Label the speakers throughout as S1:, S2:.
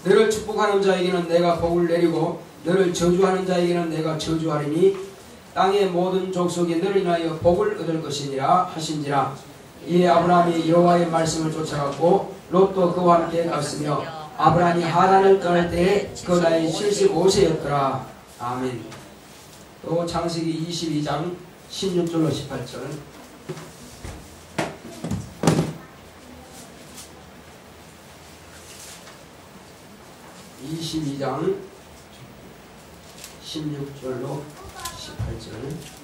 S1: 너를 축복하는 자에게는 내가 복을 내리고 너를 저주하는 자에게는 내가 저주하리니 땅의 모든 족속이 너를 인하여 복을 얻을 것이니라 하신지라. 이에 아브라함이 여호와의 말씀을 쫓아갔고 롯도 그와 함께 갔으며 아브라함이 하란을 떠날 때에 그 나이 75세였더라. 아멘. 또 창세기 22장 16절로 18절. 22장 16절로 18절.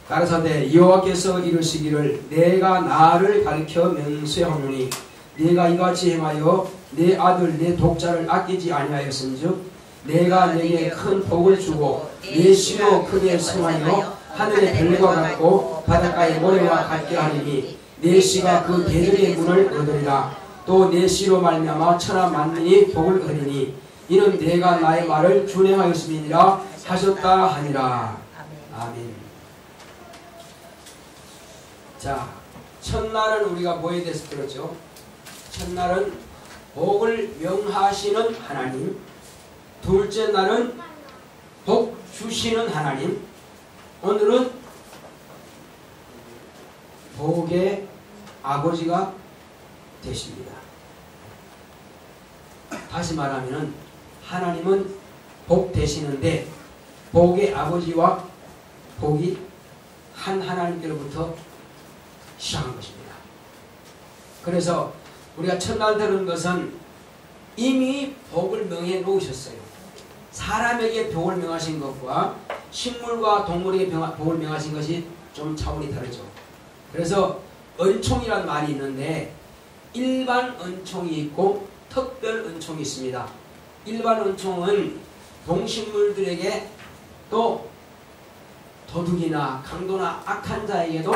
S1: 가라사대 여호와께서 이르시기를 내가 나를 가리켜 명세하노니 네가 이같이 행하여 내 아들 내 독자를 아끼지 아니하였은즉 내가 네게 큰 복을 주고 네 씨로 크게 성하여 하늘의 별과 같고 바닷가의 모래와 같게 하리니 네 씨가 그 대적의 문을 얻으리라. 또 내 씨로 말미암아 천하 만민이 복을 얻으리니 이는 내가 나의 말을 준행하였음이니라 하셨다 하니라. 아멘. 자, 첫날은 우리가 뭐에 대해서 들었죠? 첫날은 복을 명하시는 하나님, 둘째 날은 복 주시는 하나님, 오늘은 복의 아버지가 되십니다. 다시 말하면 하나님은 복 되시는데 복의 아버지와 복이 한 하나님께로부터 시작한 것입니다. 그래서 우리가 첫날 들은 것은 이미 복을 명해 놓으셨어요. 사람에게 복을 명하신 것과 식물과 동물에게 복을 명하신 것이 좀 차원이 다르죠. 그래서 은총이란 말이 있는데 일반 은총이 있고 특별 은총이 있습니다. 일반 은총은 동식물들에게 또 도둑이나 강도나 악한 자에게도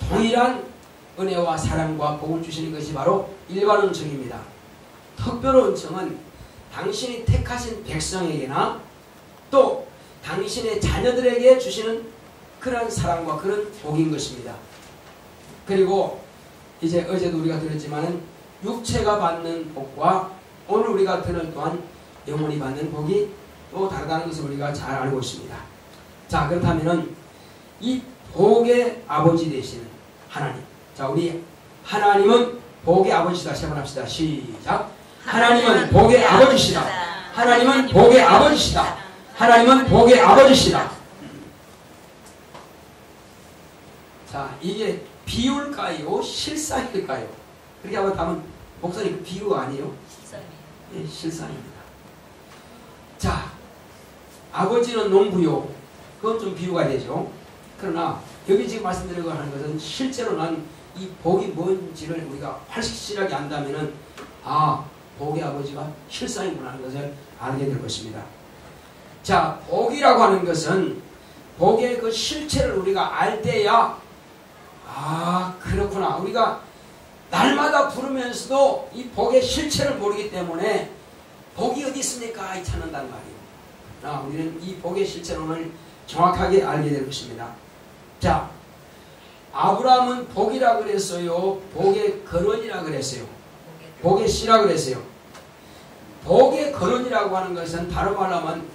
S1: 동일한 은혜와 사랑과 복을 주시는 것이 바로 일반 은총입니다. 특별 은총은 당신이 택하신 백성에게나 또 당신의 자녀들에게 주시는 그런 사랑과 그런 복인 것입니다. 그리고 이제 어제도 우리가 들었지만은 육체가 받는 복과 오늘 우리가 들을 또한 영혼이 받는 복이 또 다르다는 것을 우리가 잘 알고 있습니다. 자, 그렇다면은 이 복의 아버지 되시는 하나님. 자, 우리 하나님은 복의 아버지시다. 세 번 합시다. 시작. 하나님은 복의 아버지시다. 하나님은 복의 아버지시다. 하나님은 복의 아버지시다. 자, 이게 비유일까요? 실상일까요? 그렇게 한번 하면 목사님 비유 아니에요? 예, 실상입니다. 자, 아버지는 농부요. 그건 좀 비유가 되죠. 그러나 여기 지금 말씀드리고 하는 것은 실제로는 이 복이 뭔지를 우리가 확실하게 안다면은 아, 복의 아버지가 실상이구나 하는 것을 알게 될 것입니다. 자, 복이라고 하는 것은 복의 그 실체를 우리가 알 때야 아, 그렇구나. 우리가 날마다 부르면서도 이 복의 실체를 모르기 때문에 복이 어디 있습니까? 찾는단 말이에요. 아, 우리는 이 복의 실체를 오늘 정확하게 알게 될 것입니다. 자, 아브라함은 복이라 그랬어요? 복의 근원이라 그랬어요? 복의 씨라 그랬어요? 복의 근원이라고 하는 것은 다른 말로 하면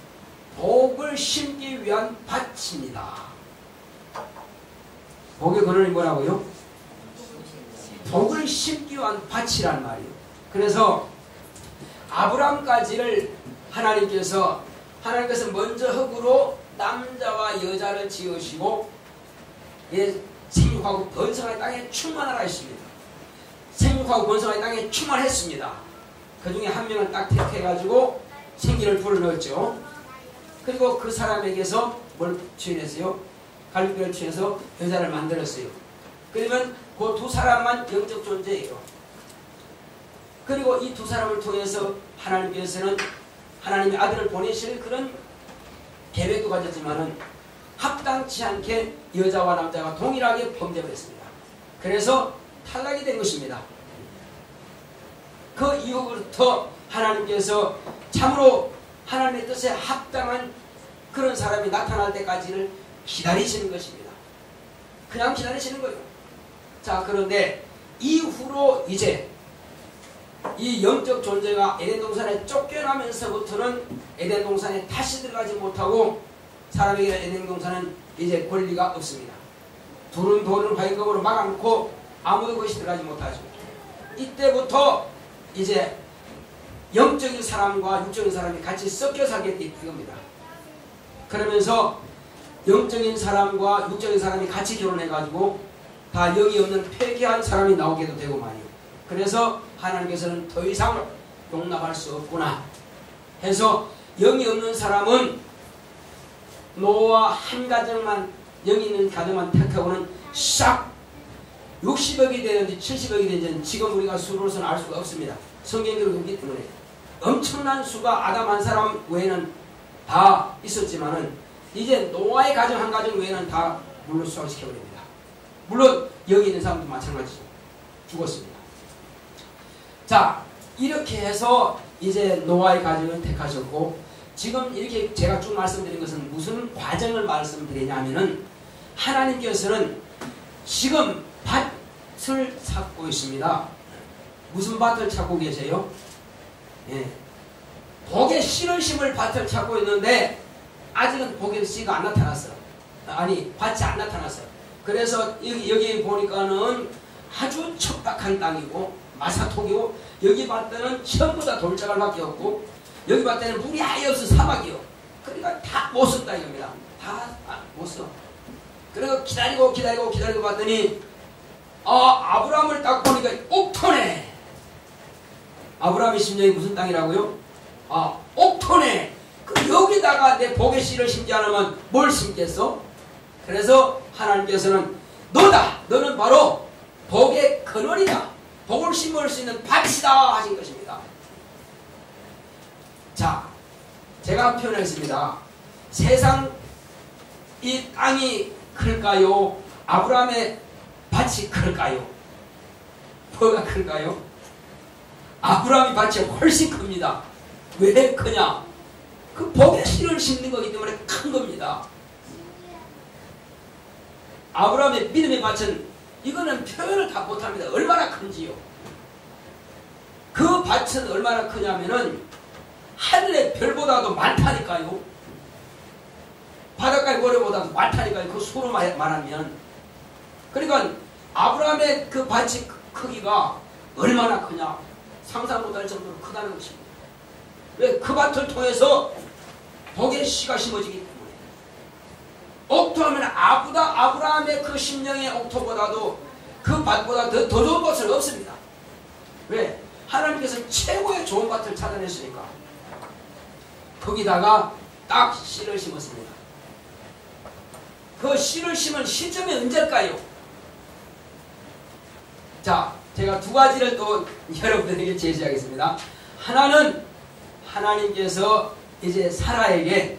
S1: 복을 심기 위한 밭입니다. 복의 근원이 뭐라고요? 복을 심기 위한 밭이란 말이에요. 그래서 아브람까지를 하나님께서 먼저 흙으로 남자와 여자를 지으시고 생육하고 번성한 땅에 충만하라 했습니다. 생육하고 번성한 땅에 충만했습니다. 그 중에 한 명을 딱 택해가지고 생기를 불어넣었죠. 그리고 그 사람에게서 뭘 취해냈어요? 갈비뼈를 취해서 여자를 만들었어요. 그러면 그 두 사람만 영적 존재예요. 그리고 이 두 사람을 통해서 하나님께서는 하나님의 아들을 보내실 그런 계획도 가졌지만은 합당치 않게 여자와 남자가 동일하게 범죄를 했습니다. 그래서 탈락이 된 것입니다. 그 이후부터 하나님께서 참으로 하나님의 뜻에 합당한 그런 사람이 나타날 때까지를 기다리시는 것입니다. 그냥 기다리시는 거예요. 자, 그런데 이후로 앞으로 이제 이 영적 존재가 에덴 동산에 쫓겨나면서부터는 에덴 동산에 다시 들어가지 못하고 사람에게 에덴 동산은 이제 권리가 없습니다. 둘은 돌을 화약금으로 막아놓고 아무도 그것이 들어가지 못하죠. 이때부터 이제 영적인 사람과 육적인 사람이 같이 섞여 살게 된 겁니다. 그러면서 영적인 사람과 육적인 사람이 같이 결혼해가지고 다 영이 없는 폐기한 사람이 나오게도 되고 말이에요. 그래서 하나님께서는 더 이상 용납할 수 없구나 해서 영이 없는 사람은 노아 한 가정만, 영이 있는 가정만 택하고는 싹 60억이 되는지 70억이 되는지 지금 우리가 수로서는 알 수가 없습니다. 성경대로 없기 때문에 엄청난 수가 아담 한 사람 외에는 다 있었지만은 이제 노아의 가정 한 가정 외에는 다 물로 수확시켜버립니다. 물론 여기 있는 사람도 마찬가지죠. 죽었습니다. 자, 이렇게 해서 이제 노아의 가정을 택하셨고, 지금 이렇게 제가 쭉 말씀드린 것은 무슨 과정을 말씀드리냐면은 하나님께서는 지금 밭을 찾고 있습니다. 무슨 밭을 찾고 계세요? 예. 복의 씨를 심을 밭을 찾고 있는데 아직은 복의 씨가 안 나타났어. 아니, 밭이 안 나타났어. 그래서 여기 보니까는 아주 척박한 땅이고 마사토기고, 여기 밭에는 전부 다 돌자갈밖에 없고, 여기 밭에는 물이 아예 없어 사막이요. 그러니까 다 못 쓴다 이겁니다. 다 못 써. 그래서 기다리고 봤더니 아브라함을 딱 보니까 옥토네. 아브라함의 심령이 무슨 땅이라고요? 옥토네. 그럼 여기다가 내 복의 씨를 심지 않으면 뭘 심겠어? 그래서 하나님께서는 너다. 너는 바로 복의 근원이다. 복을 심을 수 있는 밭이다 하신 것입니다. 자, 제가 표현했습니다. 세상 이 땅이 클까요? 아브라함의 밭이 클까요? 뭐가 클까요? 아브라함의 밭이 훨씬 큽니다. 왜 크냐? 그 복의 씨를 심는 거기 때문에 큰 겁니다. 아브라함의 믿음의 밭은 이거는 표현을 다 못합니다. 얼마나 큰지요. 그 밭은 얼마나 크냐면은 하늘의 별보다도 많다니까요. 바닷가의 모래보다도 많다니까요. 그 수로 말하면. 그러니까 아브라함의 그 밭이 크기가 얼마나 크냐, 상상 못할 정도로 크다는 것입니다. 왜? 그 밭을 통해서 복의 씨가 심어지기 때문에. 옥토하면 아브라함의 그 심령의 옥토보다도 그 밭보다 더 좋은 것은 없습니다. 왜? 하나님께서 최고의 좋은 밭을 찾아냈으니까. 거기다가 딱 씨를 심었습니다. 그 씨를 심은 시점이 언제일까요? 자, 제가 두 가지를 또 여러분들에게 제시하겠습니다. 하나는 하나님께서 이제 사라에게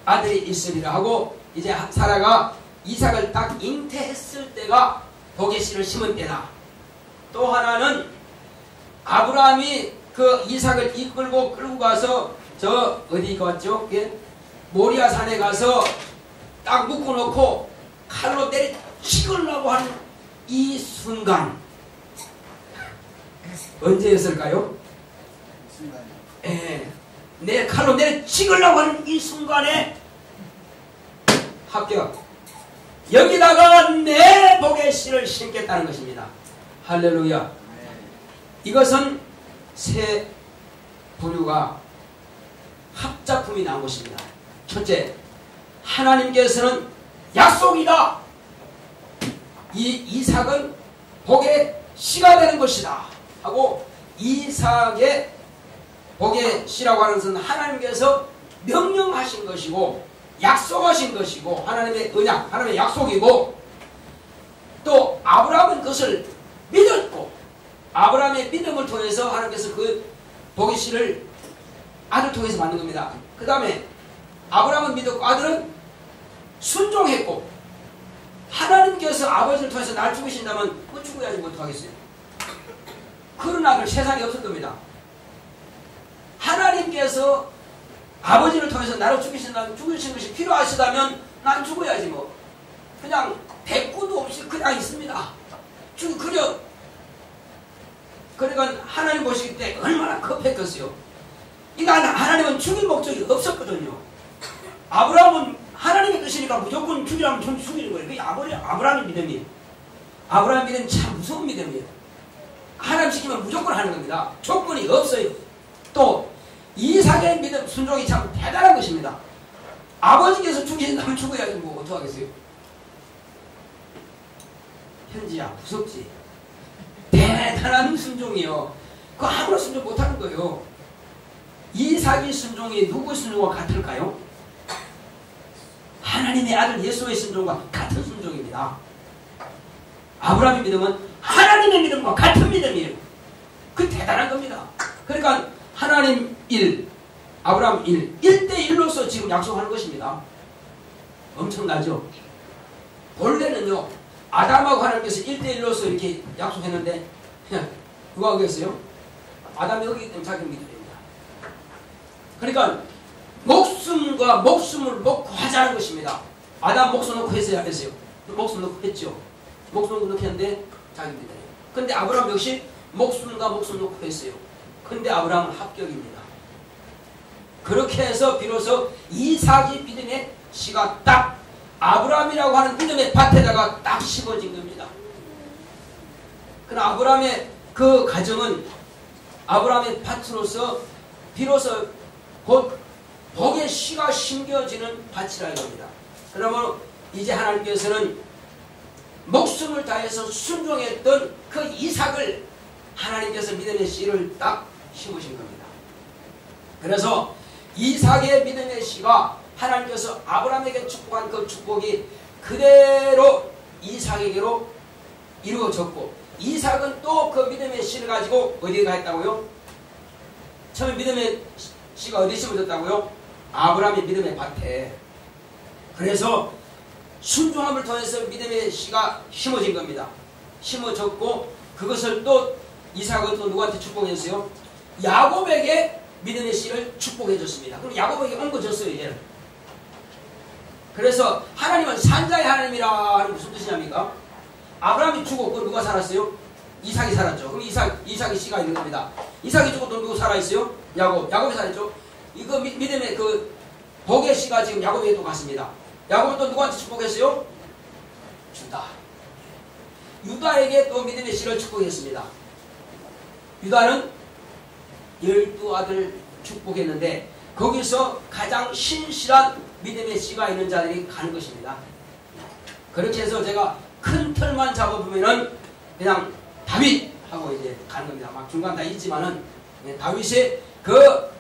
S1: 아들이 있으리라 하고, 이제 사라가 이삭을 딱 잉태했을 때가 복의 씨를 심은 때다. 또 하나는 아브라함이 그 이삭을 이끌고 끌고 가서 저 어디 갔죠? 모리아 산에 가서 딱 묶어놓고 칼로 내려 찍으려고 하는 이 순간, 언제였을까요? 내 칼로 내려 찍으려고 하는 이 순간에 합격. 여기다가 내 복의 씨를 심겠다는 것입니다. 할렐루야. 이것은 세 부류가 합작품이 나온 것입니다. 첫째, 하나님께서는 약속이다. 이 이삭은 복의 씨가 되는 것이다 하고, 이삭의 복의 씨라고 하는 것은 하나님께서 명령하신 것이고 약속하신 것이고, 하나님의 언약, 하나님의 약속이고, 또 아브라함은 그것을 믿었고, 아브라함의 믿음을 통해서 하나님께서 그 복의 씨를 아들 통해서 만든 겁니다. 그 다음에 아브라함은 믿었고 아들은 순종했고, 하나님께서 아버지를 통해서 날 죽이신다면 그 죽어야지 뭐 어떡하겠어요? 그런 아들 세상에 없을 겁니다. 하나님께서 아버지를 통해서 나를 죽이신 것이 필요하시다면 난 죽어야지 뭐. 그냥 대꾸도 없이 그냥 있습니다. 그려 그러니까 하나님 보시기 때 얼마나 급했겠어요. 그러니까 하나님은 죽일 목적이 없었거든요. 아브라함은 하나님의 뜻이니까 무조건 죽이라면 전 죽이는 거예요. 그게 아브라함의 믿음이에요. 아브라함 믿음이 참 무서운 믿음이에요. 하나님 시키면 무조건 하는 겁니다. 조건이 없어요. 또 이삭의 믿음, 순종이 참 대단한 것입니다. 아버지께서 죽이신다면 죽어야지 뭐 어떡하겠어요. 현지야 무섭지. 대단한 순종이요. 그거 아무나 순종 못하는 거예요. 이삭의 순종이 누구의 순종과 같을까요? 하나님의 아들 예수의 순종과 같은 순종입니다. 아브라함의 믿음은 하나님의 믿음과 같은 믿음이에요. 그 대단한 겁니다. 그러니까 하나님 1, 아브라함 1대1로서 지금 약속하는 것입니다. 엄청나죠? 본래는요, 아담하고 하나님께서 1대1로서 이렇게 약속했는데, 누가 어겼어요? 아담이 어기기 때문에 자기 믿음입니다. 그러니까, 목숨과 목숨을 놓고 하자는 것입니다. 아담 목숨 놓고 했어요, 안 했어요? 목숨 놓고 했죠. 목숨 놓고 했는데, 자기 믿음이에요. 근데 아브라함 역시 목숨과 목숨 놓고 했어요. 근데 아브라함은 합격입니다. 그렇게 해서 비로소 이삭이 믿음의 씨가 딱 아브라함이라고 하는 믿음의 밭에다가 딱 심어진 겁니다. 그러나 아브라함의 그 가정은 아브라함의 밭으로서 비로소 곧 복의 씨가 심겨지는 밭이라 이겁니다. 그러면 이제 하나님께서는 목숨을 다해서 순종했던 그 이삭을 하나님께서 믿음의 씨를 딱 심으신 겁니다. 그래서 이삭의 믿음의 씨가 하나님께서 아브라함에게 축복한 그 축복이 그대로 이삭에게로 이루어졌고, 이삭은 또 그 믿음의 씨를 가지고 어디에 갔다고요? 처음에 믿음의 씨가 어디에 심어졌다고요? 아브라함의 믿음의 밭에. 그래서 순종함을 통해서 믿음의 씨가 심어진 겁니다. 심어졌고, 그것을 또 이삭은 또 누구한테 축복했어요? 야곱에게 믿음의 씨를 축복해 줬습니다. 그럼 야곱에게 옮겨줬어요, 얘를. 그래서 하나님은 산자의 하나님이라는 무슨 뜻이냐니까? 아브라함이 죽었고 누가 살았어요? 이삭이 살았죠. 그럼 이삭의 씨가 있는 겁니다. 이삭이 죽었던 누구 살아있어요? 야곱이 살았죠. 이거 믿음의 그 복의 씨가 지금 야곱에게 또 갔습니다. 야곱은 또 누구한테 축복했어요? 주다. 유다에게 또 믿음의 씨를 축복했습니다. 유다는 12아들 축복했는데 거기서 가장 신실한 믿음의 씨가 있는 자들이 가는 것입니다. 그렇게 해서 제가 큰 틀만 잡아보면은 그냥 다윗하고 이제 가는 겁니다. 막 중간 다 있지만은 다윗의 그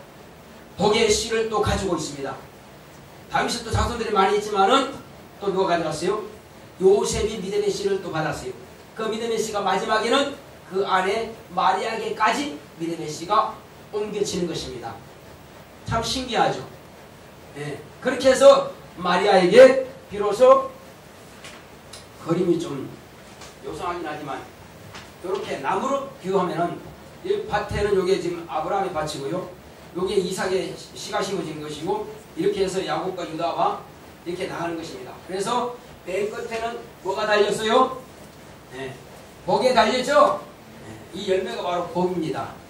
S1: 복의 씨를 또 가지고 있습니다. 다윗은 또 자손들이 많이 있지만은 또 누가 가져갔어요? 요셉이 믿음의 씨를 또 받았어요. 그 믿음의 씨가 마지막에는 그 안에 마리아에게까지 믿음의 씨가 옮겨지는 것입니다. 참 신기하죠. 네. 그렇게 해서 마리아에게 비로소 그림이 좀 요상하긴 하지만 이렇게 나무로 비유하면은 이 밭에는 요게 지금 아브라함의 밭이고요. 요게 이삭의 씨가 심어진 것이고 이렇게 해서 야곱과 유다와 이렇게 나가는 것입니다. 그래서 맨 끝에는 뭐가 달렸어요? 네. 복에 달렸죠? 네. 이 열매가 바로 복입니다.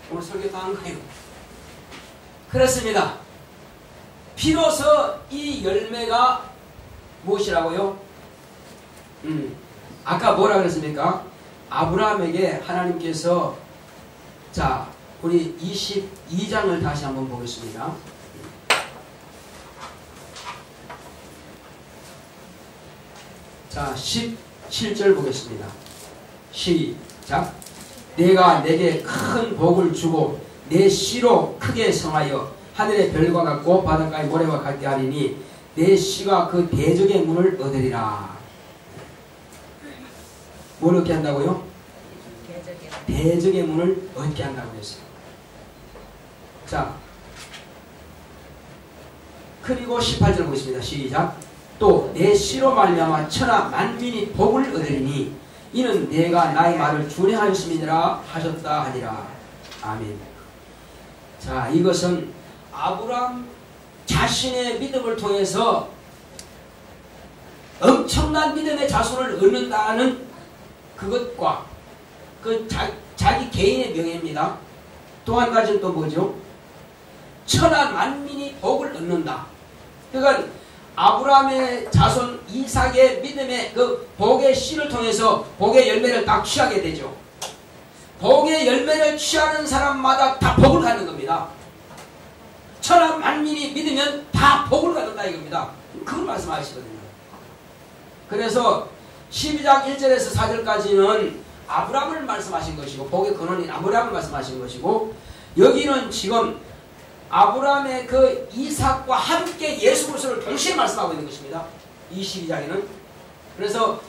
S1: 오늘 설교 다 한 거예요. 그렇습니다. 비로소 이 열매가 무엇이라고요? 아까 뭐라 그랬습니까? 아브라함에게 하나님께서 자 우리 22장을 다시 한번 보겠습니다. 자 17절 보겠습니다. 시작. 내가 내게 큰 복을 주고 내 씨로 크게 성하여 하늘의 별과 같고 바닷가의 모래와 같게 하리니 내 씨가 그 대적의 문을 얻으리라. 뭘 얻게 한다고요? 대적의 문을 얻게 한다고 했어요. 자, 그리고 18절 보겠습니다. 시작. 또 내 씨로 말미암아 천하 만민이 복을 얻으리니 이는 내가 나의 말을 준행하였음이니라 하셨다 하니라. 아멘. 자, 이것은 아브라함 자신의 믿음을 통해서 엄청난 믿음의 자손을 얻는다는 그것과 자기 개인의 명예입니다. 또 한 가지는 또 뭐죠? 천하 만민이 복을 얻는다. 그러니까 아브라함의 자손 이삭의 믿음의 그 복의 씨를 통해서 복의 열매를 딱 취하게 되죠. 복의 열매를 취하는 사람마다 다 복을 갖는 겁니다. 천하 만민이 믿으면 다 복을 갖는다 이겁니다. 그걸 말씀하시거든요. 그래서 12장 1절에서 4절까지는 아브라함을 말씀하신 것이고 복의 근원인 아브라함을 말씀하신 것이고 여기는 지금 아브라함의 그 이삭과 함께 예수 그리스도를 동시에 말씀하고 있는 것입니다. 22장에는. 그래서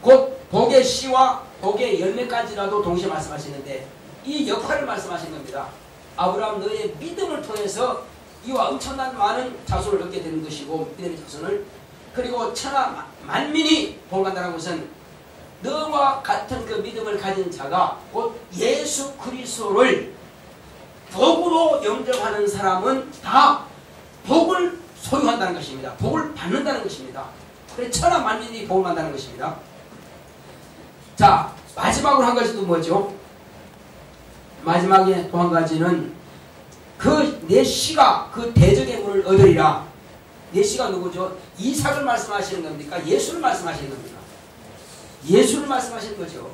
S1: 곧 복의 씨와 복의 열매까지라도 동시에 말씀하시는데 이 역할을 말씀하신 겁니다. 아브라함 너의 믿음을 통해서 이와 엄청난 많은 자손을 얻게 되는 것이고 믿음의 자손을 그리고 천하 만민이 복을 간다는 것은 너와 같은 그 믿음을 가진 자가 곧 예수 그리스도를 복으로 영접하는 사람은 다 복을 소유한다는 것입니다. 복을 받는다는 것입니다. 그래서 천하 만민이 복을 받는다는 것입니다. 자, 마지막으로 한 가지 또 뭐죠? 마지막에 또 한 가지는 그 내 씨가 그 대적의 문을 얻으리라. 내 씨가 누구죠? 이삭을 말씀하시는 겁니까? 예수를 말씀하시는 겁니다. 예수를 말씀하시는 거죠.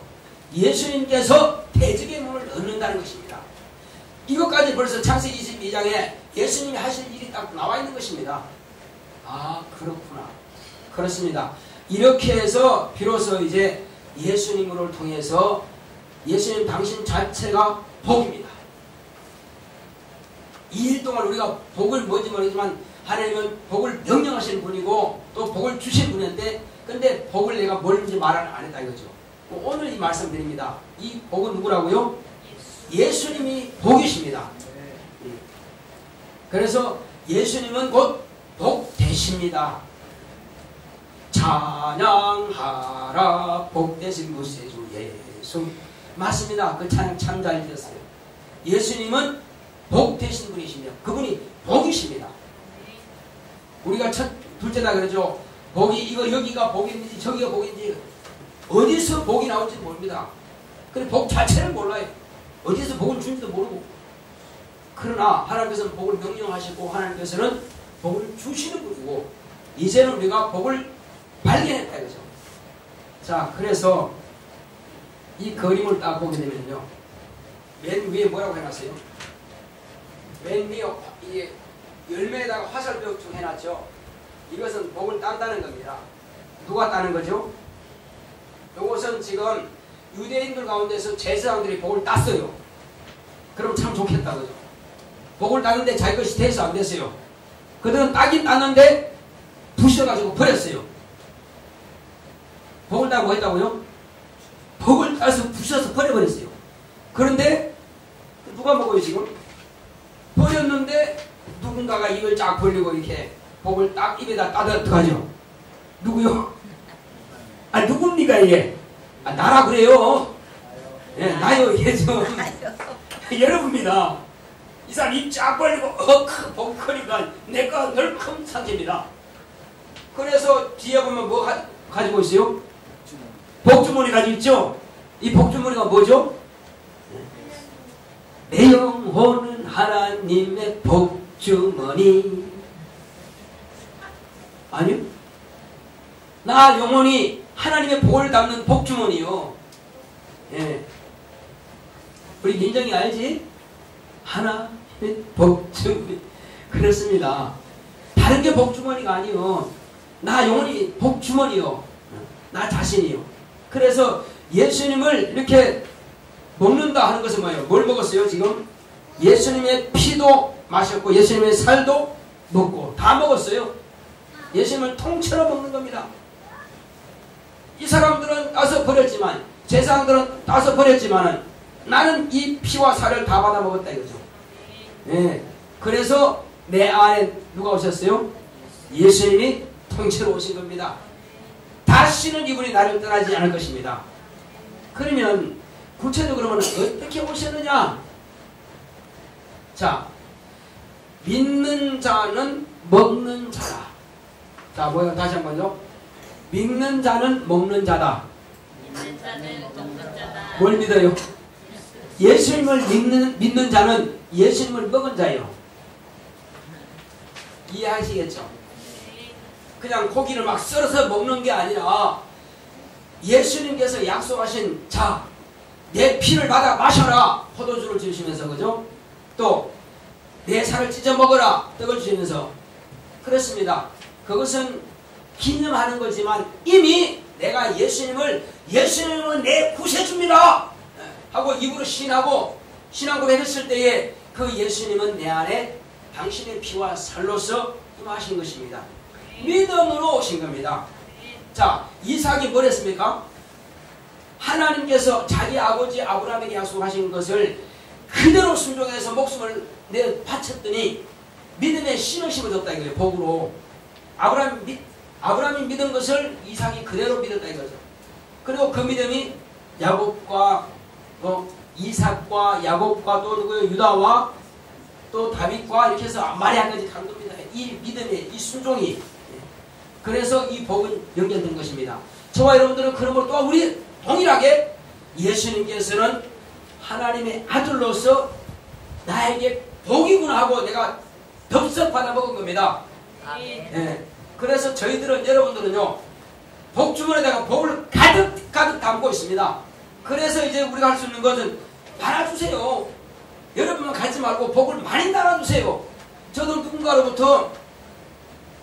S1: 예수님께서 대적의 문을 얻는다는 것입니다. 이것까지 벌써 창세기 22장에 예수님이 하실 일이 딱 나와 있는 것입니다. 아, 그렇구나. 그렇습니다. 이렇게 해서 비로소 이제 예수님을 통해서 예수님 당신 자체가 복입니다. 이 일 동안 우리가 복을 뭔지 모르지만 하나님은 복을 명령하시는 분이고 또 복을 주신 분인데 근데 복을 내가 뭔지 말을 안 했다 이거죠. 오늘 이 말씀 드립니다. 이 복은 누구라고요? 예수님이 복이십니다. 그래서 예수님은 곧 복 되십니다. 찬양하라 복되신 구세주 예수. 맞습니다. 그 찬양 참 잘 들었어요. 예수님은 복 되신 분이시며 그분이 복이십니다. 우리가 둘째다 그러죠. 복이 이거 여기가 복인지 저기가 복인지 어디서 복이 나올지 모릅니다. 근데 복 자체를 몰라요. 어디서 복을 주는지도 모르고. 그러나 하나님께서는 복을 명령하시고 하나님께서는 복을 주시는 분이고 이제는 우리가 복을 발견했다 이거죠. 자, 그래서 이 그림을 딱 보게 되면요. 맨 위에 뭐라고 해놨어요? 맨 위에 이게 열매에다가 화살표쭉 해놨죠. 이것은 복을 딴다는 겁니다. 누가 따는 거죠? 이것은 지금 유대인들 가운데서 제사장들이 복을 땄어요. 그럼 참 좋겠다 그죠? 복을 따는데 자기 것이 돼서 안 됐어요. 그들은 따긴 땄는데 부셔가지고 버렸어요. 복을 따고 뭐 했다고요? 복을 따서 부셔서 버려버렸어요. 그런데 누가 먹어요 지금? 버렸는데 누군가가 입을 쫙 벌리고 이렇게 복을 딱 입에다 따다 어떡하죠? 누구요? 아 누굽니까 이게? 아 나라 그래요. 예, 나요 이게 좀 여러분입니다. 이 사람 입 쫙 벌리고 복 크니까 내가 널큰 상태입니다. 그래서 뒤에 보면 뭐 가지고 있어요? 복주머니 가지고 있죠? 이 복주머니가 뭐죠? 내 영혼은 하나님의 복주머니. 아니요? 나 영혼이 하나님의 복을 담는 복주머니요. 예. 우리 민정이 알지? 하나님의 복주머니. 그렇습니다. 다른 게 복주머니가 아니요. 나 영혼이 복주머니요. 나 자신이요. 그래서 예수님을 이렇게 먹는다 하는 것은 뭐예요? 뭘 먹었어요 지금? 예수님의 피도 마셨고 예수님의 살도 먹고 다 먹었어요. 예수님을 통째로 먹는 겁니다. 이 사람들은 따서 버렸지만 제사장들은 따서 버렸지만은 나는 이 피와 살을 다 받아 먹었다 이거죠. 네. 그래서 내 안에 누가 오셨어요? 예수님이 통째로 오신 겁니다. 다시는 이분이 나를 떠나지 않을 것입니다. 그러면 구체적으로는 어떻게 오셨느냐? 자, 믿는 자는 먹는 자다. 자, 뭐예요? 다시 한번요. 믿는 자는 먹는 자다.
S2: 믿는 자는 먹는 자다.
S1: 뭘 믿어요? 예수님을 믿는 자는 예수님을 먹은 자예요. 이해하시겠죠? 그냥 고기를 막 썰어서 먹는 게 아니라 예수님께서 약속하신 자, 내 피를 받아 마셔라 포도주를 주시면서, 그죠? 또 내 살을 찢어 먹어라 떡을 주시면서, 그렇습니다. 그것은 기념하는 거지만 이미 내가 예수님은 내 구세주입니다 하고 입으로 신하고 신앙 고백했을 때에 그 예수님은 내 안에 당신의 피와 살로서 임하신 것입니다. 믿음으로 오신 겁니다. 자, 이삭이 뭘 했습니까? 하나님께서 자기 아버지 아브라함에게 약속하신 것을 그대로 순종해서 목숨을 내 바쳤더니 믿음의 씨를 심어줬다 이거예요. 복으로. 아브라함이 믿은 것을 이삭이 그대로 믿었다 이거죠. 그리고 그 믿음이 야곱과 이삭과 야곱과 또 누구요? 유다와 또 다윗과 이렇게 해서 마리아까지 간 겁니다. 이 믿음의 이 순종이. 그래서 이 복은 연결된 것입니다. 저와 여러분들은 그러므로 또 우리 동일하게 예수님께서는 하나님의 아들로서 나에게 복이구나 하고 내가 덥석 받아 먹은 겁니다. 예. 그래서 저희들은, 여러분들은요, 복 주머니에다가 복을 가득 담고 있습니다. 그래서 이제 우리가 할 수 있는 것은 달아주세요. 여러분만 가지 말고 복을 많이 달아주세요. 저도 누군가로부터,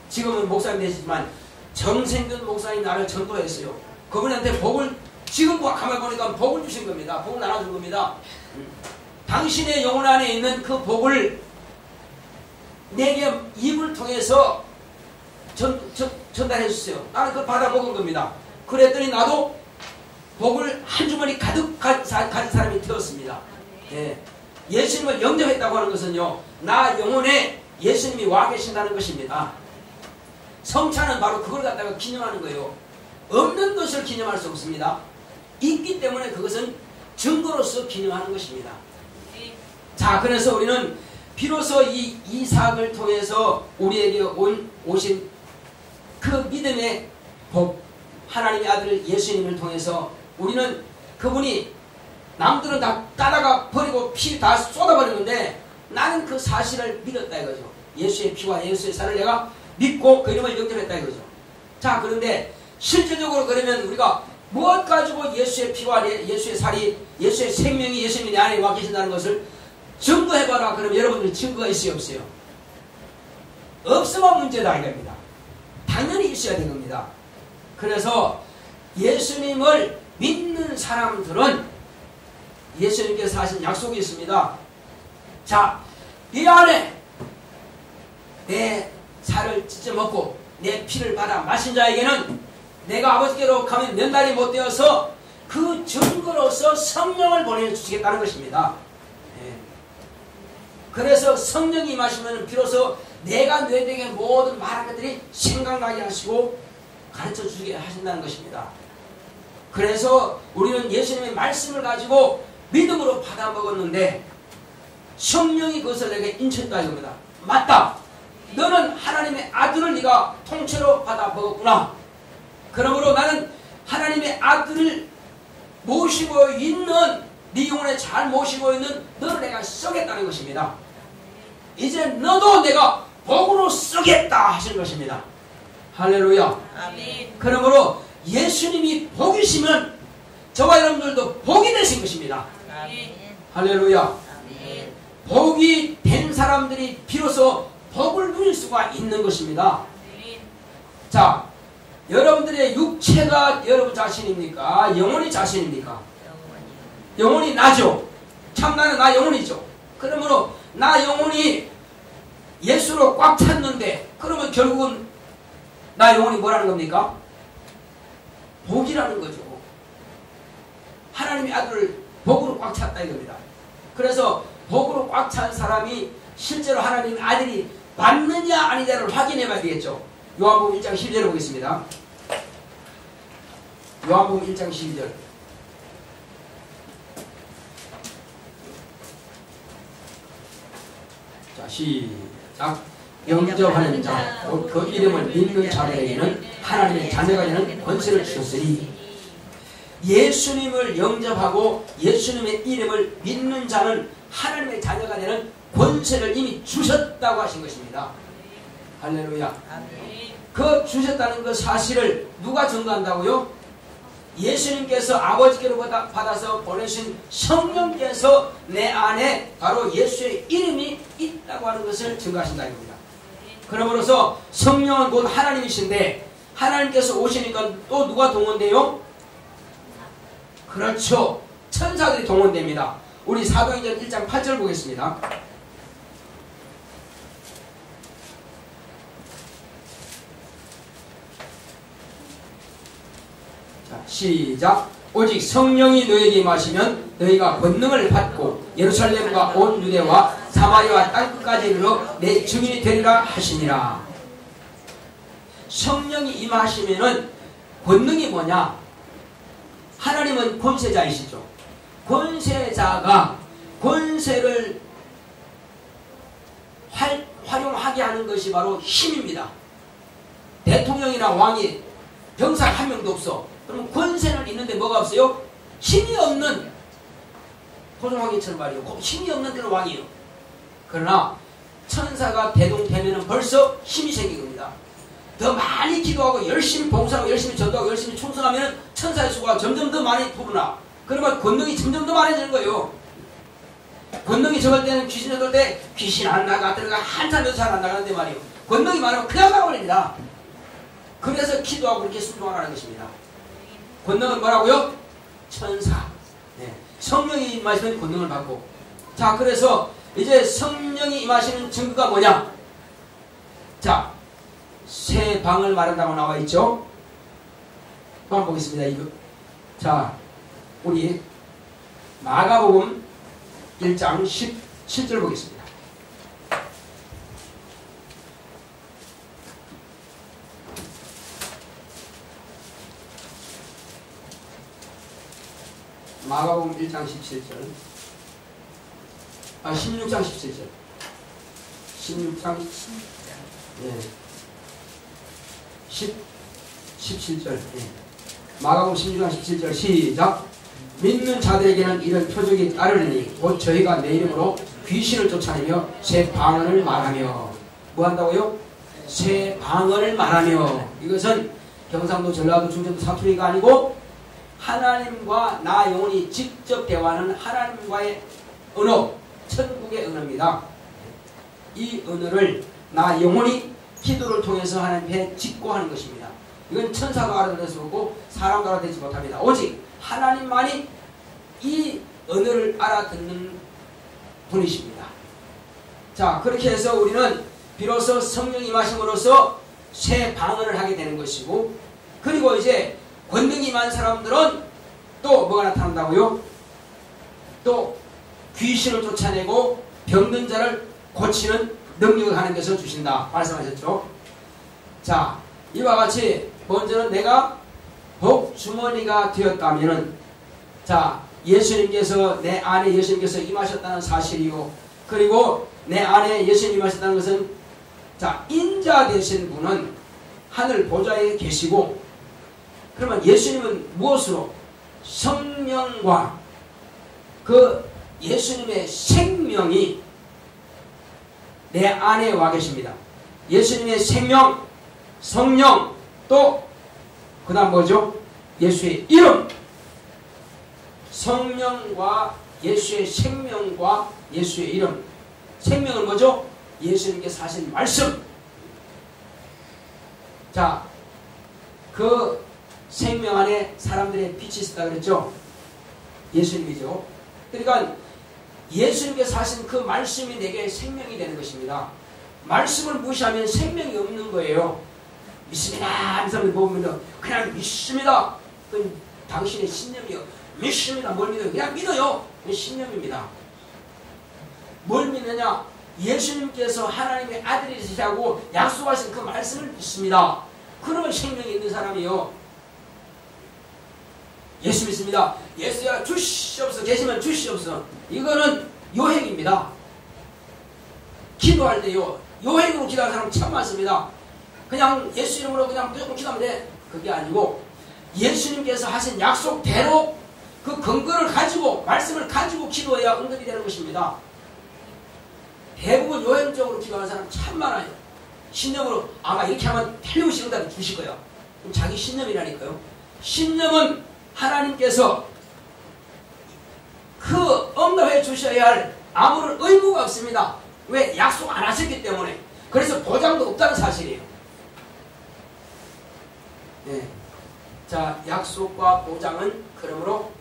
S1: 지금은 목사님 되시지만 정생균 목사님 나를 전도했어요. 그분한테 복을, 지금 가만히 보니까 복을 주신 겁니다. 복을 나눠준 겁니다. 당신의 영혼 안에 있는 그 복을 내게 입을 통해서 전달해 주세요. 나는 그걸 받아 먹은 겁니다. 그랬더니 나도 복을 한 주머니 가득 가진 사람이 되었습니다. 예. 예수님을 영접했다고 하는 것은요, 나 영혼에 예수님이 와 계신다는 것입니다. 성찬은 바로 그걸 갖다가 기념하는 거예요. 없는 것을 기념할 수 없습니다. 있기 때문에 그것은 증거로서 기념하는 것입니다. 자, 그래서 우리는 비로소 이 이삭을 통해서 우리에게 오신 그 믿음의 복, 하나님의 아들 예수님을 통해서 우리는 그분이, 남들은 다 따다가 버리고 피 다 쏟아버리는데 나는 그 사실을 믿었다 이거죠. 예수의 피와 예수의 살을 내가 믿고 그 이름을 영접했다 이거죠. 자, 그런데 실제적으로 그러면 우리가 무엇 가지고 예수의 피와 예수의 살이, 예수의 생명이 예수님이 내 안에 와 계신다는 것을 증거해봐라. 그럼 여러분들 증거가 있어요, 없어요? 없으면 문제다 이겁니다. 당연히 있어야 되는 겁니다. 그래서 예수님을 믿는 사람들은 예수님께서 하신 약속이 있습니다. 자, 이 안에 내 살을 찢어 먹고 내 피를 받아 마신 자에게는 내가 아버지께로 가면 몇 날이 못 되어서 그 증거로서 성령을 보내주시겠다는 것입니다. 그래서 성령이 임하시면 비로소 내가 너희에게 모든 말한 것들이 생각나게 하시고 가르쳐 주게 하신다는 것입니다. 그래서 우리는 예수님의 말씀을 가지고 믿음으로 받아 먹었는데 성령이 그것을 내게 인쳤다 이겁니다. 맞다. 너는 하나님의 아들을 네가 통째로 받아 먹었구나. 그러므로 나는 하나님의 아들을 모시고 있는, 네 영혼에 잘 모시고 있는 너를 내가 쓰겠다는 것입니다. 이제 너도 내가 복으로 쓰겠다 하시는 것입니다. 할렐루야. 아멘. 그러므로 예수님이 복이시면 저와 여러분들도 복이 되신 것입니다. 아멘. 할렐루야. 아멘. 복이 된 사람들이 비로소 복을 누릴 수가 있는 것입니다. 아멘. 자, 여러분들의 육체가 여러분 자신입니까? 영혼이 자신입니까? 영혼이 나죠. 참 나는 나 영혼이죠. 그러므로 나 영혼이 예수로 꽉 찼는데 그러면 결국은 나 영혼이 뭐라는 겁니까? 복이라는 거죠. 하나님의 아들을 복으로 꽉 찼다 이겁니다. 그래서 복으로 꽉 찬 사람이 실제로 하나님의 아들이 맞느냐 아니냐를 확인해 봐야 되겠죠. 요한복음 1장 12절을 보겠습니다. 요한복음 1장 12절. 자, 시작. 영접하는 자, 그 이름을 믿는 자들에게는 하나님의 자녀가 되는 권세를 주셨으니 예수님을 영접하고 예수님의 이름을 믿는 자는 하나님의 자녀가 되는 권세를 이미 주셨다고 하신 것입니다. 할렐루야. 그 주셨다는 그 사실을 누가 증거한다고요? 예수님께서 아버지께로 받아서 보내신 성령께서 내 안에 바로 예수의 이름이 있다고 하는 것을 증거하신다는 겁니다. 그러므로서 성령은 곧 하나님이신데 하나님께서 오시니까 또 누가 동원돼요? 그렇죠. 천사들이 동원됩니다. 우리 사도행전 1장 8절 보겠습니다. 자, 시작. 오직 성령이 너에게 임하시면 너희가 권능을 받고 예루살렘과 온 유대와 사마리아 땅끝까지 이르러 내 증인이 되리라 하시니라. 성령이 임하시면은 권능이 뭐냐? 하나님은 권세자이시죠. 권세자가 권세를 활용하게 하는 것이 바로 힘입니다. 대통령이나 왕이 병사 한 명도 없어. 그럼 권세는 있는데 뭐가 없어요? 힘이 없는, 토종왕기처럼 말이에요. 힘이 없는 데는 왕이에요. 그러나 천사가 대동되면 벌써 힘이 생긴 겁니다. 더 많이 기도하고 열심히 봉사하고 열심히 전도하고 열심히 충성하면 천사의 수가 점점 더 많이 부르나. 그러면 권능이 점점 더 많아지는 거예요. 권능이 적을 때는 귀신이 적을 때 귀신 안 나가 들어가 한참 몇 살 안 나가는데 말이에요. 권능이 많으면 그냥 나가버립니다. 그래서 기도하고 그렇게 순종하라는 것입니다. 권능은 뭐라고요? 천사. 네. 성령이 임하시면 권능을 받고. 자, 그래서 이제 성령이 임하시는 증거가 뭐냐? 자, 새 방을 말한다고 나와 있죠? 한번 보겠습니다. 이거. 자, 우리 마가복음 1장 17절 보겠습니다. 마가복음 1장 17절. 16장 17절. 16장 네. 17절. 네. 마가복음 16장 17절 시작. 믿는 자들에게는 이런 표적이 따르리니 곧 저희가 내 이름으로 귀신을 쫓아내며 새 방언을 말하며. 뭐 한다고요? 새 방언을 말하며. 이것은 경상도, 전라도, 중전도 사투리가 아니고 하나님과 나 영혼이 직접 대화하는 하나님과의 언어, 천국의 언어입니다. 이 언어를 나 영혼이 기도를 통해서 하나님께 직고하는 것입니다. 이건 천사도 알아들을 수 없고 사람도 알아듣지 못합니다. 오직 하나님만이 이 언어를 알아듣는 분이십니다. 자, 그렇게 해서 우리는 비로소 성령이 임하심으로써 새 방언을 하게 되는 것이고, 그리고 이제 권능이 임한 사람들은 또 뭐가 나타난다고요? 또 귀신을 쫓아내고 병든 자를 고치는 능력을 하는 것을 주신다 말씀하셨죠. 자, 이와 같이 먼저는 내가 복주머니가 되었다면은, 자, 예수님께서 내 안에 예수님께서 임하셨다는 사실이요, 그리고 내 안에 예수님 임하셨다는 것은, 자, 인자 되신 분은 하늘 보좌에 계시고, 그러면 예수님은 무엇으로? 성령과 그 예수님의 생명이 내 안에 와 계십니다. 예수님의 생명, 성령, 또 그 다음 뭐죠? 예수의 이름. 성령과 예수의 생명과 예수의 이름. 생명은 뭐죠? 예수님께서 하신 말씀. 자, 그 생명 안에 사람들의 빛이 있었다 그랬죠? 예수님이죠. 그러니까 예수님께서 하신 그 말씀이 내게 생명이 되는 것입니다. 말씀을 무시하면 생명이 없는 거예요. 믿습니다. 이 사람들 보면 그냥 믿습니다. 그건 당신의 신념이요. 믿습니다. 뭘 믿어요? 그냥 믿어요. 그건 신념입니다. 뭘 믿느냐? 예수님께서 하나님의 아들이시라고 약속하신 그 말씀을 믿습니다. 그러면 생명이 있는 사람이요. 예수 믿습니다. 예수야 주시옵소서. 계시면 주시옵소서. 이거는 요행입니다. 기도할 때요, 요행으로 기도하는 사람 참 많습니다. 그냥 예수 이름으로 그냥 무조건 기도하면 돼. 그게 아니고 예수님께서 하신 약속대로 그 근거를 가지고 말씀을 가지고 기도해야 응답이 되는 것입니다. 대부분 요행적으로 기도하는 사람 참 많아요. 신념으로 아마 이렇게 하면 틀림없이 응답을 주실 거예요. 자기 신념이라니까요. 신념은 하나님께서 그 응답해 주셔야 할 아무런 의무가 없습니다. 왜? 약속 안 하셨기 때문에. 그래서 보장도 없다는 사실이에요. 네. 자, 약속과 보장은 그러므로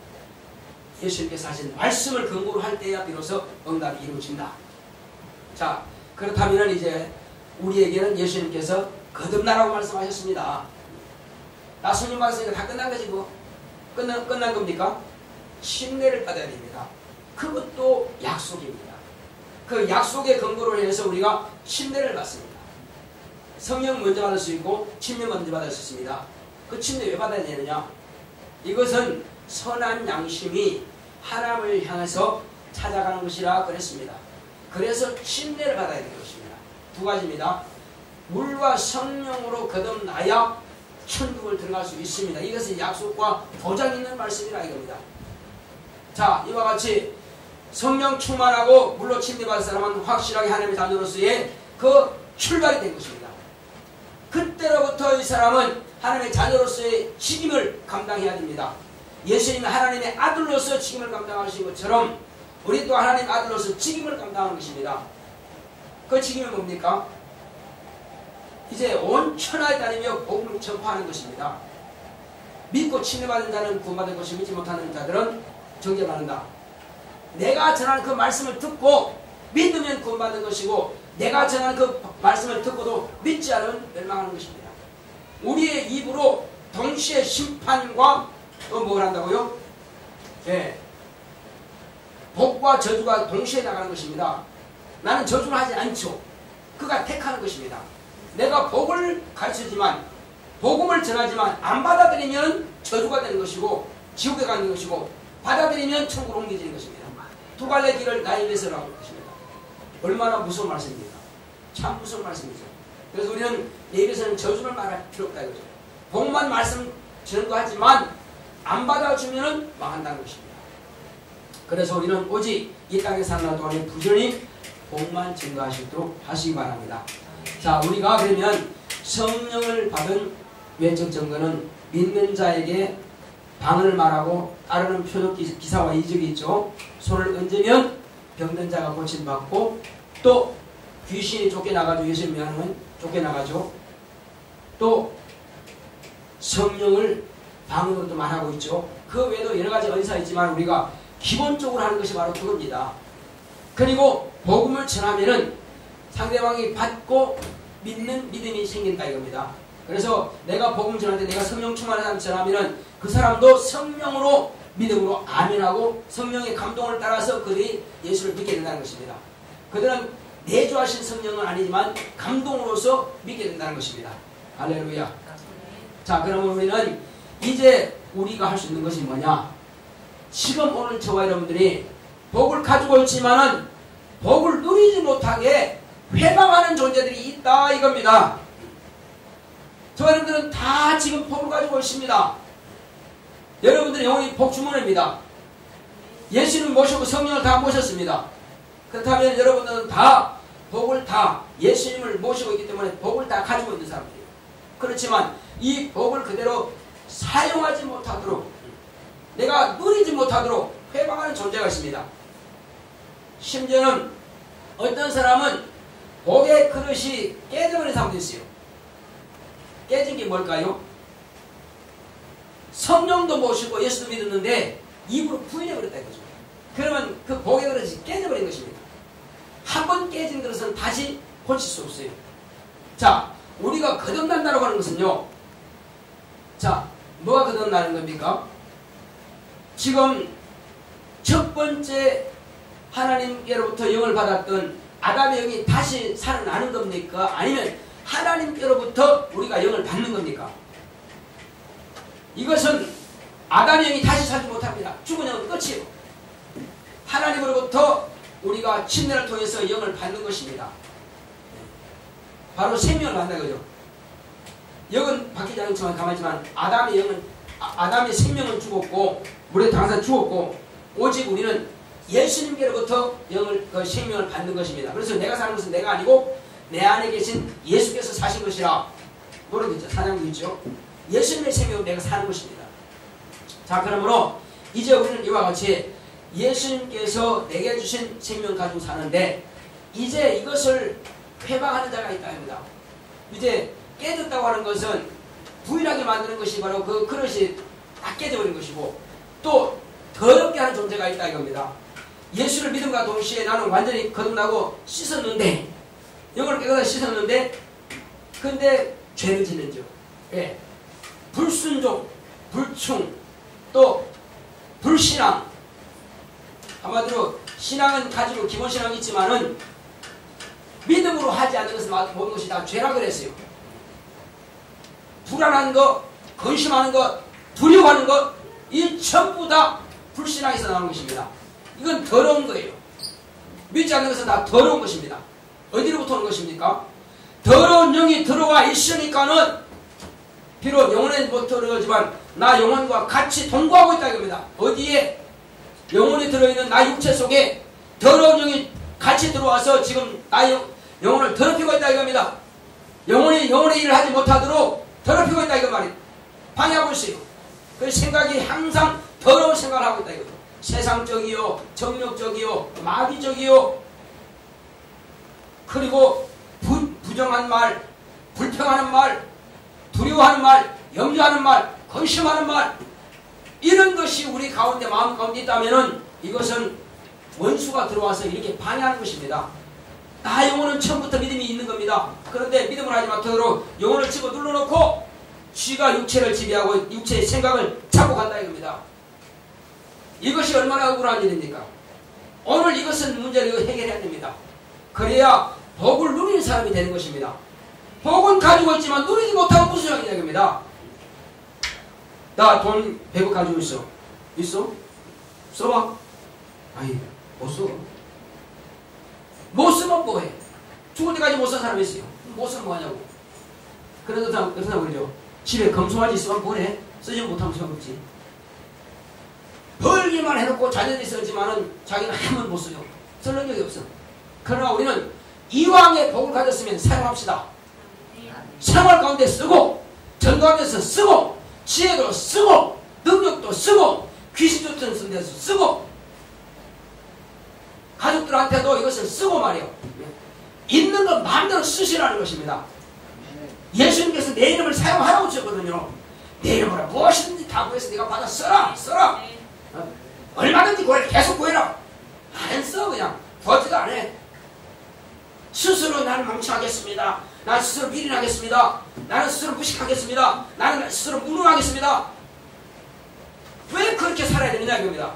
S1: 예수님께서 하신 말씀을 근거로 할 때야 비로소 응답이 이루어진다. 자, 그렇다면 이제 우리에게는 예수님께서 거듭나라고 말씀하셨습니다. 나 성령 받았으니까 다 끝난 거지 뭐. 끝난 겁니까? 침례를 받아야 됩니다. 그것도 약속입니다. 그 약속의 근거로 해서 우리가 침례를 받습니다. 성령 먼저 받을 수 있고 침례 먼저 받을 수 있습니다. 그 침례 왜 받아야 되느냐? 이것은 선한 양심이 하나님을 향해서 찾아가는 것이라 그랬습니다. 그래서 침례를 받아야 되는 것입니다. 두 가지입니다. 물과 성령으로 거듭나야 천국을 들어갈 수 있습니다. 이것은 약속과 보장 있는 말씀이라 이겁니다. 자, 이와 같이 성령 충만하고 물로 침례받은 사람은 확실하게 하나님의 자녀로서의 그 출발이 된 것입니다. 그때로부터 이 사람은 하나님의 자녀로서의 책임을 감당해야 됩니다. 예수님이 하나님의 아들로서 책임을 감당하신 것처럼 우리 또 하나님의 아들로서 책임을 감당하는 것입니다. 그 책임은 뭡니까? 이제 온 천하에 다니며 복음을 전파하는 것입니다. 믿고 침례받은 자는 구원받을 것을 믿지 못하는 자들은 정죄받는다. 내가 전하는 그 말씀을 듣고 믿으면 구원받는 것이고 내가 전하는 그 말씀을 듣고도 믿지 않으면 멸망하는 것입니다. 우리의 입으로 동시에 심판과 또 뭘 한다고요? 네. 복과 저주가 동시에 나가는 것입니다. 나는 저주를 하지 않죠. 그가 택하는 것입니다. 내가 복을 가르치지만 복음을 전하지만 안 받아들이면 저주가 되는 것이고 지옥에 가는 것이고 받아들이면 천국으로 옮겨지는 것입니다. 두 갈래 길을 나의 위해서라고 할 것입니다. 얼마나 무서운 말씀입니까? 참 무서운 말씀이죠. 그래서 우리는 내 입에서는 저주를 말할 필요 없다 이거죠. 복만 말씀 전도하지만 안 받아주면 망한다는 것입니다. 그래서 우리는 오직 이 땅에 사는 동안에 부지런히 복만 증거하시도록 하시기 바랍니다. 자, 우리가 그러면 성령을 받은 외적 증거는 믿는 자에게 방언을 말하고 따르는 표적 기사와 이적이 있죠. 손을 얹으면 병든 자가 고침받고 또 귀신이 쫓겨나가지고 예수를 미워하면 쫓겨나가죠. 또 성령을 방언으로도 말하고 있죠. 그 외에도 여러 가지 은사가 있지만 우리가 기본적으로 하는 것이 바로 그겁니다. 그리고 복음을 전하면은 상대방이 받고 믿는 믿음이 생긴다 이겁니다. 그래서 내가 복음 전할 때 내가 성령 충만한 사람 전하면은 그 사람도 성령으로 믿음으로 아멘하고 성령의 감동을 따라서 그들이 예수를 믿게 된다는 것입니다. 그들은 내주하신 성령은 아니지만 감동으로서 믿게 된다는 것입니다. 할렐루야. 자, 그러면 우리는 이제 우리가 할 수 있는 것이 뭐냐? 지금 오늘 저와 여러분들이 복을 가지고 있지만은 복을 누리지 못하게 회방하는 존재들이 있다 이겁니다. 저와 여러분들은 다 지금 복을 가지고 있습니다. 여러분들은 영원히 복 주문입니다. 예수님 모시고 성령을 다 모셨습니다. 그렇다면 여러분들은 다 복을 다 예수님을 모시고 있기 때문에 복을 다 가지고 있는 사람들이에요. 그렇지만 이 복을 그대로 사용하지 못하도록 내가 누리지 못하도록 회방하는 존재가 있습니다. 심지어는 어떤 사람은 복의 그릇이 깨져버린 사람도 있어요. 깨진 게 뭘까요? 성령도 모시고 예수도 믿었는데 입으로 부인해버렸다 이거죠. 그러면 그 복의 그릇이 깨져버린 것입니다. 한 번 깨진 그릇은 다시 고칠 수 없어요. 자, 우리가 거듭난다고 하는 것은요. 자, 뭐가 거듭나는 겁니까? 지금 첫 번째 하나님께로부터 영을 받았던 아담의 영이 다시 살아나는 겁니까? 아니면 하나님께로부터 우리가 영을 받는 겁니까? 이것은 아담의 영이 다시 살지 못합니다. 죽은 영은 끝이에요. 하나님으로부터 우리가 침례를 통해서 영을 받는 것입니다. 바로 생명을 받는 거죠. 영은 바뀌지 않지만 가만히지만 아담의 영은 아담의 생명은 죽었고 물에 당사 죽었고 오직 우리는 예수님께로부터 그 생명을 받는 것입니다. 그래서 내가 사는 것은 내가 아니고 내 안에 계신 예수께서 사신 것이라. 노래도 있죠. 사냥도 있죠. 예수님의 생명으로 내가 사는 것입니다. 자, 그러므로 이제 우리는 이와 같이 예수님께서 내게 주신 생명 가지고 사는데 이제 이것을 회방하는 자가 있다 합니다. 이제 깨졌다고 하는 것은 부인하게 만드는 것이 바로 그 그릇이 다 깨져버린 것이고 또 더럽게 하는 존재가 있다 이겁니다. 예수를 믿음과 동시에 나는 완전히 거듭나고 씻었는데 영을 깨끗하게 씻었는데 근데 죄를 짓는죠. 예. 불순종, 불충, 또 불신앙. 한마디로 신앙은 가지고 기본 신앙이 있지만은 믿음으로 하지 않는 것은 모든 것이 다 죄라 그랬어요. 불안한 것, 근심하는 것, 두려워하는 것, 이 전부 다 불신앙에서 나오는 것입니다. 이건 더러운 거예요. 믿지 않는 것은 다 더러운 것입니다. 어디로부터 오는 것입니까? 더러운 영이 들어와 있으니까는 비록 영혼에 못 들어오지만 나 영혼과 같이 동거하고 있다 이겁니다. 어디에? 영혼이 들어있는 나 육체 속에 더러운 영이 같이 들어와서 지금 나 영혼을 더럽히고 있다 이겁니다. 영혼이 영혼의 일을 하지 못하도록 더럽히고 있다 이거 말이에요. 방해하고 있어요. 그 생각이 항상 더러운 생각을 하고 있다 이거죠. 세상적이요, 정욕적이요, 마귀적이요, 그리고 부정한 말, 불평하는 말, 두려워하는 말, 염려하는 말, 근심하는 말, 이런 것이 우리 가운데 마음 가운데 있다면은 이것은 원수가 들어와서 이렇게 방해하는 것입니다. 나 영혼은 처음부터 믿음이 있는 겁니다. 그런데 믿음을 하지 못하도록 영혼을 집어 눌러놓고 쥐가 육체를 지배하고 육체의 생각을 잡고 간다 이겁니다. 이것이 얼마나 억울한 일입니까? 오늘 이것은 문제를 해결해야 됩니다. 그래야 복을 누리는 사람이 되는 것입니다. 복은 가지고 있지만 누리지 못하고 무슨 소용이냐 이겁니다. 나 돈 100억 가지고 있어. 있어? 써봐. 아이 못 써. 못 쓰면 뭐해? 죽을 때까지 못 쓴 사람이 있어요. 못 쓰면 뭐하냐고. 그래서 그러죠. 집에 검소하지 있으면 뭐래? 쓰지 못하면 소용없지. 벌기만 해놓고 자녀들이 쓰지만은 자기는 한 번 못 써요. 쓸 능력이 없어. 그러나 우리는 이왕의 복을 가졌으면 사용합시다. 생활 가운데 쓰고 전도하면서 쓰고 지혜도 쓰고 능력도 쓰고 귀신 쫓는 데서 쓰고 가족들한테도 이것을 쓰고 말이에요. 있는 것 마음대로 쓰시라는 것입니다. 예수님께서 내 이름을 사용하라고 주셨거든요. 내 이름으로 무엇이든지 다 구해서 네가 받아 써라. 얼마든지 구해라. 계속 구해라. 안 써 그냥. 구하지도 안 해. 스스로 나는 망치하겠습니다. 나는 스스로 비린하겠습니다. 나는 스스로 무식하겠습니다. 나는 스스로 무능하겠습니다. 왜 그렇게 살아야 되느냐 이겁니다.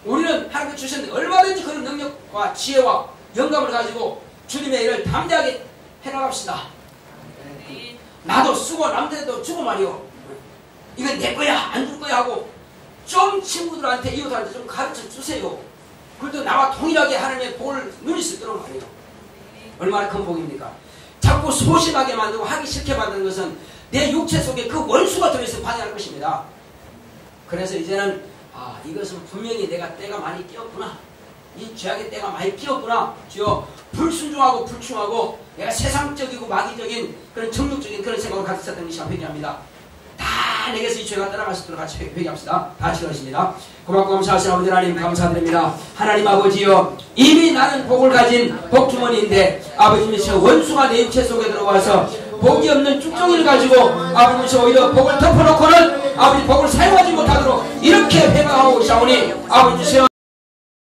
S1: 우리는 하나님께 주신 얼마든지 그런 능력과 지혜와 영감을 가지고 주님의 일을 담대하게 해나갑시다. 나도 쓰고 남들도 주고 말이요. 이건 내 거야 안 줄 거야 하고 좀 친구들한테 이웃한테 좀 가르쳐 주세요. 그래도 나와 동일하게 하나님의 복을 누릴 수 있도록 말이에요. 얼마나 큰 복입니까? 자꾸 소심하게 만들고 하기 싫게 만드는 것은 내 육체 속에 그 원수가 들어있어 방해하는 것입니다. 그래서 이제는 이것은 분명히 내가 때가 많이 끼었구나. 이 죄악의 때가 많이 끼었구나. 주여 불순종하고 불충하고 내가 세상적이고 마귀적인 그런 정욕적인 그런 생각을 가지고 있었던 것이 회개합니다. 다 내게서 이 죄가 떠나갈 수 있도록 같이 회개합시다. 다 같이 그러십니다. 고맙고 감사하신 아버지 하나님 감사드립니다. 하나님 아버지여 이미 나는 복을 가진 복주머니인데 아버지께서 원수가 내 육체 속에 들어와서 복이 없는 쭉종이를 가지고 아버지께서 오히려 복을 덮어놓고는 아버지 복을 사용하지 못하도록 이렇게 회방하고 있사오니 아버지께서